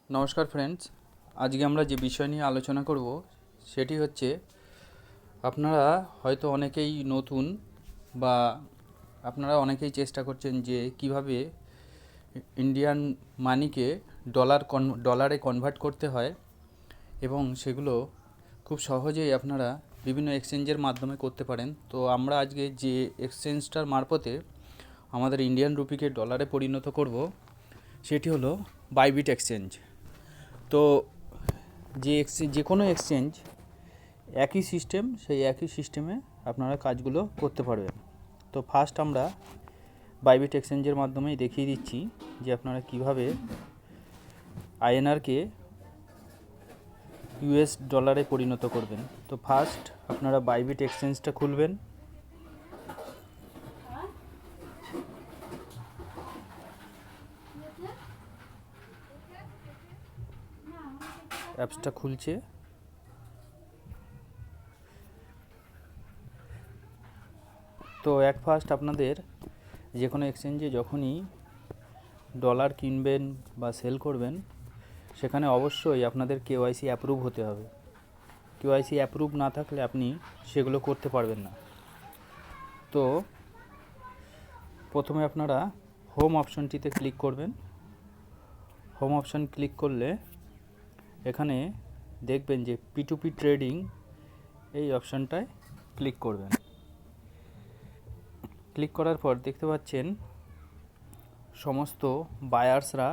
নমস্কার ফ্রেন্ডস, আজকে আমরা যে বিষয় নিয়ে আলোচনা করব সেটি হচ্ছে আপনারা হয়তো অনেকেই নতুন বা আপনারা অনেকেই চেষ্টা করছেন যে কিভাবে ইন্ডিয়ান মানিকে ডলারে কনভার্ট করতে হয় এবং সেগুলো খুব সহজেই আপনারা বিভিন্ন এক্সচেঞ্জের মাধ্যমে করতে পারেন। তো আমরা আজকে যে এক্সচেঞ্জটার মারফতে আমাদের ইন্ডিয়ান রুপিকে ডলারে পরিণত করব সেটি হলো বাইবিট এক্সচেঞ্জ। তো যে কোনো এক্সচেঞ্জ একই সিস্টেম, সেই একই সিস্টেমে আপনারা কাজগুলো করতে পারবেন। তো ফার্স্ট আমরা বাইবিট এক্সচেঞ্জের মাধ্যমেই দেখিয়ে দিচ্ছি যে আপনারা কিভাবে আইএনআরকে ইউএস ডলারে পরিণত করবেন। তো ফার্স্ট আপনারা বাইবিট এক্সচেঞ্জটা খুলবেন। অ্যাপসটা খুলছে। তো ফার্স্ট আপনাদের যে কোনো এক্সচেঞ্জে যখনই ডলার কিনবেন বা সেল করবেন সেখানে অবশ্যই আপনাদের কেওয়াইসি অ্যাপ্রুভ হতে হবে। কেওয়াইসি অ্যাপ্রুভ না থাকলে আপনি সেগুলো করতে পারবেন না। তো প্রথমে আপনারা হোম অপশনটিতে ক্লিক করবেন। হোম অপশন ক্লিক করলে এখানে দেখবেন যে P2P ট্রেডিং, এই অপশনটায় ক্লিক করবেন। ক্লিক করার পর দেখতে পাচ্ছেন সমস্ত বায়ার্সরা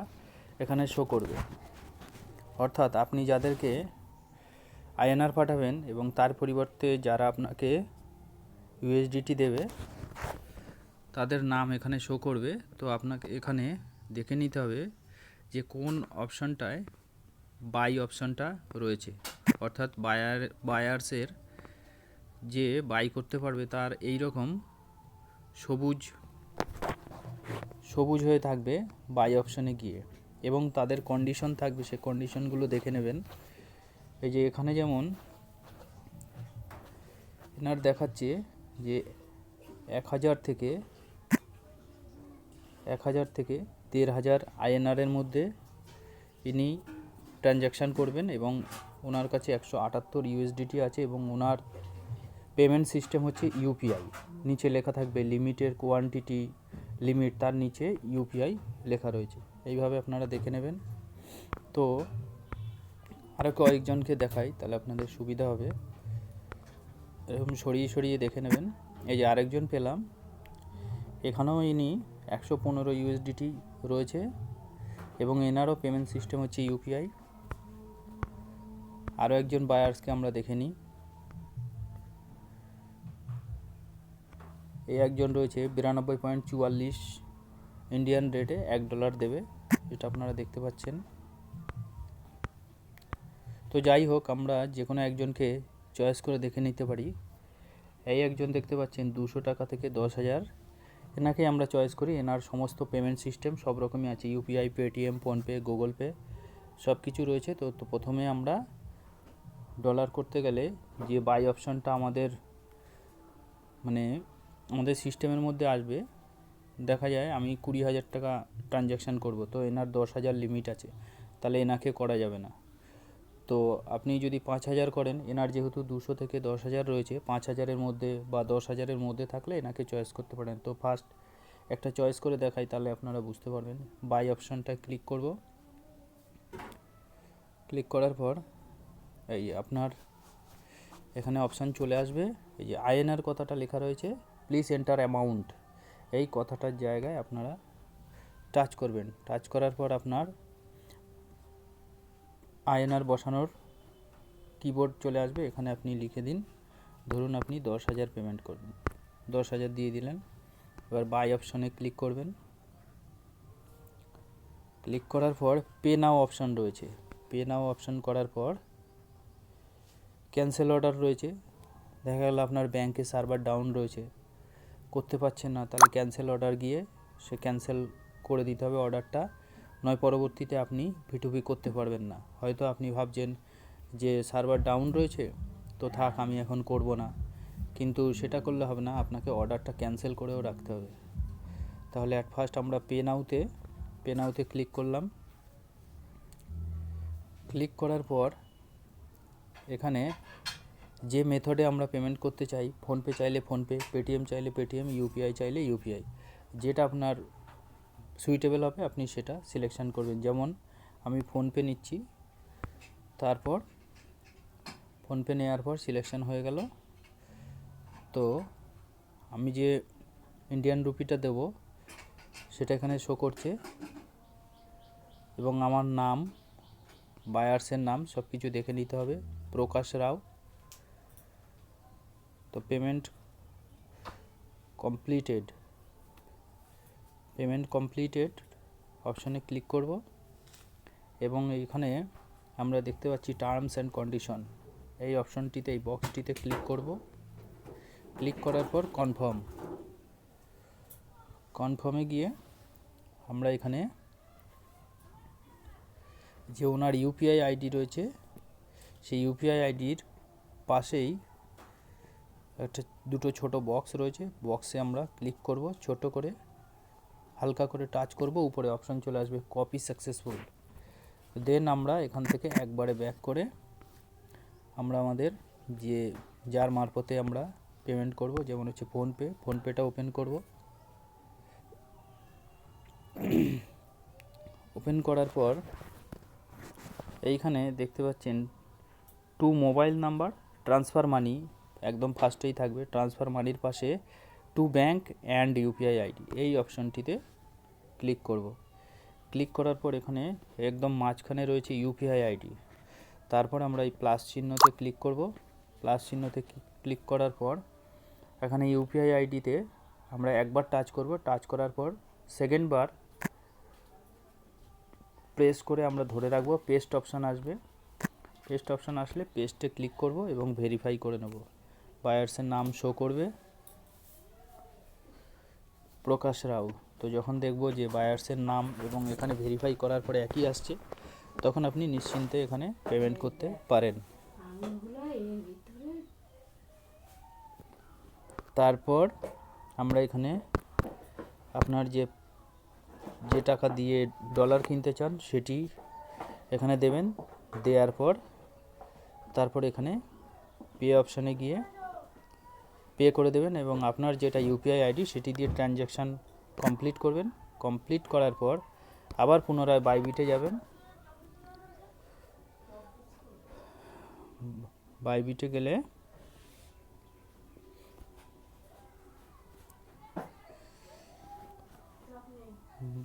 এখানে শো করবে, অর্থাৎ আপনি যাদেরকে আইএনআর পাঠাবেন এবং তার পরিবর্তে যারা আপনাকে ইউএসডিটি দেবে তাদের নাম এখানে শো করবে। তো আপনাকে এখানে দেখে নিতে হবে যে কোন অপশনটায় বাই অপশনটা রয়েছে, অর্থাৎ বায়ার্সের যে বাই করতে পারবে তার এই রকম সবুজ হয়ে থাকবে বাই অপশনে গিয়ে, এবং তাদের কন্ডিশন থাকবে, সে কন্ডিশনগুলো দেখে নেবেন। এই যে এখানে যেমন এনার দেখাচ্ছে যে 1000 থেকে 15,000 আইএনআরের মধ্যে ইনি ট্রানজ্যাকশান করবেন এবং ওনার কাছে 178 ইউএসডিটি আছে এবং ওনার পেমেন্ট সিস্টেম হচ্ছে ইউপিআই। নিচে লেখা থাকবে লিমিটের কোয়ান্টিটি লিমিট, তার নিচে ইউপিআই লেখা রয়েছে। এইভাবে আপনারা দেখে নেবেন। তো আরও কয়েকজনকে দেখাই, তাহলে আপনাদের সুবিধা হবে। এরকম সরিয়ে সরিয়ে দেখে নেবেন। এই যে আরেকজন পেলাম, এখানেও ইনি 115 ইউএসডিটি রয়েছে এবং এনারও পেমেন্ট সিস্টেম হচ্ছে ইউপিআই। আরও একজন বায়ার্সকে আমরা দেখে নিই। এই একজন রয়েছে 92.44 ইন্ডিয়ান রেটে $1 দেবে, এটা আপনারা দেখতে পাচ্ছেন। তো যাই হোক, আমরা যে কোনো একজনকে চয়েস করে দেখে নিতে পারি। এই একজন দেখতে পাচ্ছেন 200 টাকা থেকে 10,000, এনাকে আমরা চয়েস করি। এনার সমস্ত পেমেন্ট সিস্টেম সব রকমই আছে, UPI, Paytm, PhonePe, Google pay সব কিছু রয়েছে। তো প্রথমে আমরা ডলার করতে গেলে যে বাই অপশনটা আমাদের সিস্টেমের মধ্যে আসবে, দেখা যায় আমি 20,000 টাকা ট্রানজ্যাকশান করব, তো এনার 10,000 লিমিট আছে, তাহলে এনাকে করা যাবে না। তো আপনি যদি 5,000 করেন, এনার যেহেতু 200 থেকে 10,000 রয়েছে, 5,000-এর মধ্যে বা 10,000-এর মধ্যে থাকলে এনাকে চয়েস করতে পারেন। তো ফার্স্ট একটা চয়েস করে দেখাই, তাহলে আপনারা বুঝতে পারবেন। বাই অপশনটা ক্লিক করব। ক্লিক করার পর এই আপনার এখানে অপশান চলে আসবে। এই যে আইএনআর কথাটা লেখা রয়েছে, প্লিজ এন্টার অ্যামাউন্ট, এই কথাটার জায়গায় আপনারা টাচ করবেন। টাচ করার পর আপনার আইএনআর বসানোর কিবোর্ড চলে আসবে, এখানে আপনি লিখে দিন, ধরুন আপনি 10,000 পেমেন্ট করবেন, 10,000 দিয়ে দিলেন। এবার বাই অপশনে ক্লিক করবেন। ক্লিক করার পর পে নাও অপশান রয়েছে, পে নাও অপশান করার পর ক্যান্সেল অর্ডার রয়েছে। দেখা গেল আপনার ব্যাংকে সার্ভার ডাউন রয়েছে, করতে পারছেন না, তাহলে ক্যান্সেল অর্ডার গিয়ে সে ক্যান্সেল করে দিতে হবে অর্ডারটা, নয় পরবর্তীতে আপনি P2P করতে পারবেন না। হয়তো আপনি ভাবছেন যে সার্ভার ডাউন রয়েছে, তো থাক আমি এখন করব না, কিন্তু সেটা করলে হবে না, আপনাকে অর্ডারটা ক্যান্সেল করেও রাখতে হবে। তাহলে ফার্স্ট আমরা পে নাওতে ক্লিক করলাম। ক্লিক করার পর এখানে যে মেথডে আমরা পেমেন্ট করতে চাই, ফোনপে চাইলে ফোনপে, পেটিএম চাইলে পেটিএম, ইউপিআই চাইলে ইউপিআই, যেটা আপনার সুইটেবল হবে আপনি সেটা সিলেকশান করবেন। যেমন আমি ফোনপে নিচ্ছি, তারপর ফোনপে নেওয়ার পর সিলেকশান হয়ে গেল। তো আমি যে ইন্ডিয়ান রুপিটা দেব সেটা এখানে শো করছে, এবং আমার নাম, বায়ার্সের নাম সব কিছু দেখে নিতে হবে, প্রকাশ রাও। তো পেমেন্ট কমপ্লিটেড অপশানে ক্লিক করব, এবং এইখানে আমরা দেখতে পাচ্ছি টার্মস অ্যান্ড কন্ডিশন, এই অপশানটিতে, এই বক্সটিতে ক্লিক করব। ক্লিক করার পর কনফার্মে গিয়ে আমরা এখানে যে ওনার ইউপিআই আইডি রয়েছে সেই ইউপিআই আইডির পাশেই দুটো ছোট বক্স রয়েছে, বক্সে আমরা ক্লিক করব, ছোট করে হালকা করে টাচ করব, উপরে অপশান চলে আসবে কপি সাকসেসফুল। দেন আমরা এখান থেকে একবারে ব্যাক করে আমরা আমাদের যার মারফতে আমরা পেমেন্ট করব, যেমন হচ্ছে ফোনপেটা ওপেন করব। ওপেন করার পর এইখানে দেখতে পাচ্ছেন to mobile number transfer money, একদম ফার্স্টেই থাকবে। ট্রান্সফার মানির পাশে to bank and UPI ID, এই অপশানটিতে ক্লিক করব। ক্লিক করার পর এখানে একদম মাঝখানে রয়েছে ইউপিআই আইডি, তারপর আমরা এই প্লাস চিহ্নতে ক্লিক করব। প্লাস চিহ্নতে ক্লিক করার পর এখানে ইউপিআই আইডিতে আমরা একবার টাচ করব, টাচ করার পর সেকেন্ড বার প্রেস করে আমরা ধরে রাখবো, পেস্ট অপশান আসবে। পেস্ট অপশান আসলে পেস্টে ক্লিক করব এবং ভেরিফাই করে নেব। বায়ার্সের নাম শো করবে প্রকাশ রাও। তো যখন দেখব যে বায়ার্সের নাম এবং এখানে ভেরিফাই করার পরে একই আসছে, তখন আপনি নিশ্চিন্তে এখানে পেমেন্ট করতে পারেন। তারপর আমরা এখানে আপনার যে টাকা দিয়ে ডলার কিনতে চান সেটি এখানে দেবেন। দেওয়ার পর তারপর এখানে পে অপশানে গিয়ে পে করে দেবেন, এবং আপনার যেটা ইউপিআই আইডি সেটি দিয়ে ট্রানজ্যাকশান কমপ্লিট করবেন। কমপ্লিট করার পর আবার পুনরায় বাইবিটে যাবেন।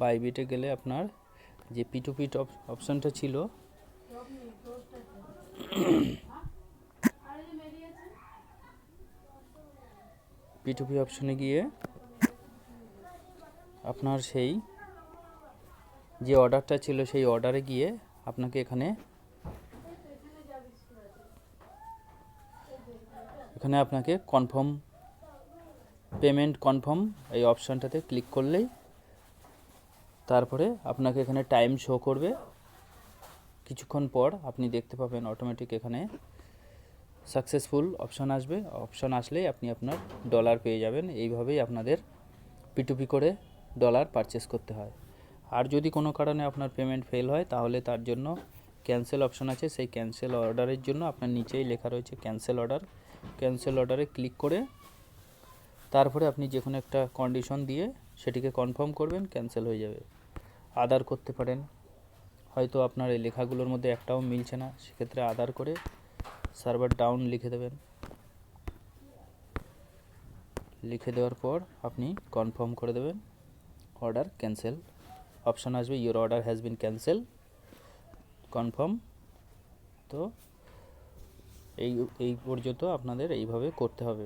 বাইবিটে গেলে আপনার যে P2P অপশানটা ছিল P2P অপশানে গিয়ে আপনার সেই যে অর্ডারটা ছিল সেই অর্ডারে গিয়ে আপনাকে এখানে আপনাকে পেমেন্ট কনফার্ম এই অপশানটাতে ক্লিক করলেই তারপরে আপনাকে এখানে টাইম শো করবে। কিছুক্ষণ পর আপনি দেখতে পাবেন অটোমেটিক এখানে সাকসেসফুল অপশান আসবে। অপশান আসলেই আপনি আপনার ডলার পেয়ে যাবেন। এইভাবেই আপনাদের P2P করে ডলার পারচেস করতে হয়। আর যদি কোনো কারণে আপনার পেমেন্ট ফেল হয় তাহলে তার জন্য ক্যান্সেল অপশান আছে। সেই ক্যান্সেল অর্ডারের জন্য আপনার নিচেই লেখা রয়েছে ক্যান্সেল অর্ডার। ক্যান্সেল অর্ডারে ক্লিক করে তারপরে আপনি যে কোনো একটা কন্ডিশন দিয়ে সেটিকে কনফার্ম করবেন, ক্যান্সেল হয়ে যাবে। আদার করতে পারেন, হয়তো আপনার এই লেখাগুলোর মধ্যে একটাও মিলছে না, সেক্ষেত্রে আদার করে সার্ভার ডাউন লিখে দেবেন। লিখে দেওয়ার পর আপনি কনফার্ম করে দেবেন, অর্ডার ক্যান্সেল অপশান আসবে, your order has been cancel, confirm. তো এই পর্যন্ত আপনাদের এইভাবে করতে হবে।